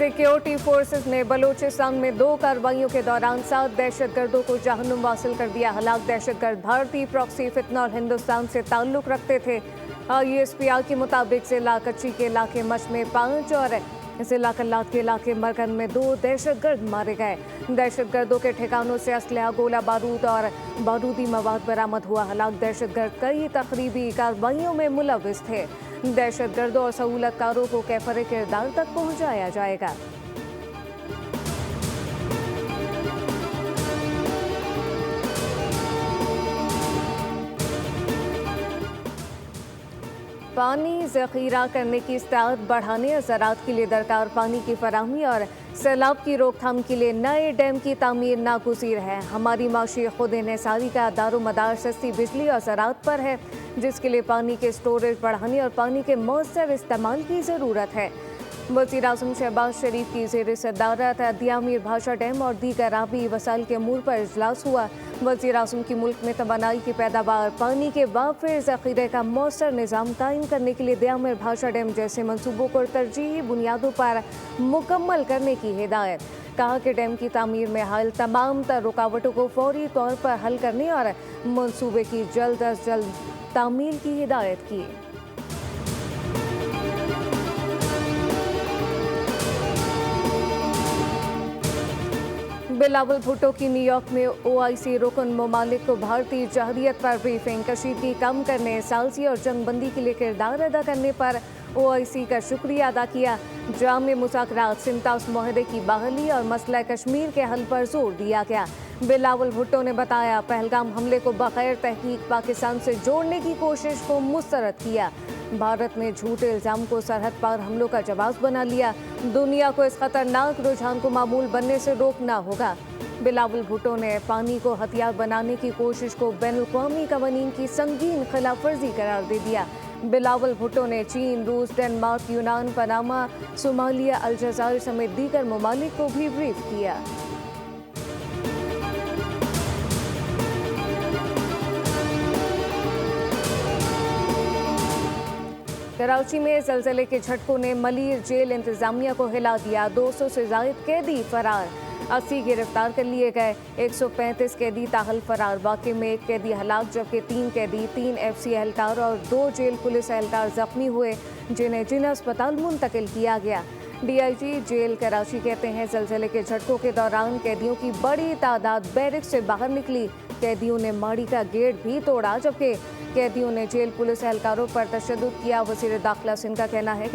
Security forces ने बलूचिस्तान में 2 कार्रवाइयों के दौरान 7 दहशतगर्दों को जहन्नुम वासिल कर दिया। हलाक दहशतगर्द भारतीय प्रॉक्सी फितना और हिंदुस्तान से ताल्लुक रखते थे। यूएसपीआर के मुताबिक जिला कच्ची के इलाके मच में 5 और जिला कल्लात के इलाके मरकन में 2 दहशतगर्द मारे गए। दहशतगर्दों के ठिकानों से असलहा, गोला बारूद और बारूदी मवाद बरामद हुआ। हलाक दहशतगर्द कई तकरीबी कार्रवाइयों में मुलविस थे। दहशतगर्दों और सहूलतकारों को कैफरे किरदार तक पहुंचाया जाएगा। पानी ज़ख़ीरा करने की इस्तात बढ़ाने और ज़राअत के लिए दरकार पानी की फराहमी और सैलाब की रोकथाम के लिए नए डैम की तामीर नागुज़ीर है। हमारी माशी खुद इन्हिसारी का दारोमदार सस्ती बिजली और ज़राअत पर है, जिसके लिए पानी के स्टोरेज बढ़ाने और पानी के मौसर इस्तेमाल की ज़रूरत है। वज़ीर आज़म शहबाज शरीफ की ज़ेर सदारत दियामीर भाषा डैम और दीगर आबी वसाइल के अमूर पर इजलास हुआ। वज़ीर आज़म की मुल्क में तवानाई की पैदावार, पानी के वाफिर ज़ख़ीरे का मौसर निज़ाम कायम करने के लिए दियामीर भाषा डैम जैसे मनसूबों को तरजीही बुनियादों पर मुकम्मल करने की हिदायत। कहा कि डैम की तामीर में हाल तमाम तर रुकावटों को फौरी तौर पर हल करने और मनसूबे की जल्द अज जल्द तामील की हिदायत की। बिलावल भुट्टो की न्यूयॉर्क में ओआईसी रुकन ममालिक को भारतीय जहरियत पर ब्रीफिंग। कशीदगी कम करने, सालसी और जंगबंदी के लिए किरदार अदा करने पर ओआईसी का शुक्रिया अदा किया। जाम मुज़ाकरात, सिमतास मुआहदे की बहाली और मसला कश्मीर के हल पर जोर दिया गया। बिलावल भुट्टो ने बताया, पहलगाम हमले को बगैर तहकीक पाकिस्तान से जोड़ने की कोशिश को मुस्तरद किया। भारत ने झूठे इल्ज़ाम को सरहद पार हमलों का जवाब बना लिया। दुनिया को इस खतरनाक रुझान को मामूल बनने से रोकना होगा। बिलावल भुट्टो ने पानी को हथियार बनाने की कोशिश को बैनुल-अक़वामी क़वानीन की संगीन खिलाफ वर्जी करार दे दिया। बिलावल भुट्टो ने चीन, रूस, डेनमार्क, यूनान, पनामा, सोमालिया, अलजायर समेत दीगर ममालिक को भी ब्रीफ किया। कराची में ज़लज़ले के झटकों ने मलीर जेल इंतजामिया को हिला दिया। 200 से ज़ायद कैदी फरार, 80 गिरफ्तार कर लिए गए। 135 कैदी ताहल फरार। वाक़े में 1 कैदी हलाक जबकि 3 कैदी, 3 एफसी एहलकार और 2 जेल पुलिस एहलकार जख्मी हुए, जिन्हें जिला अस्पताल मुंतकिल किया गया। डीआईजी जेल कराची कहते हैं, ज़लज़ले के झटकों के दौरान कैदियों की बड़ी तादाद बैरिक से बाहर निकली। कैदियों ने माड़ी का गेट भी तोड़ा, जबकि कैदियों ने जेल पुलिस एहलकारों पर तशद्दुद किया। वज़ीर दाखिला सिंध का कहना है कि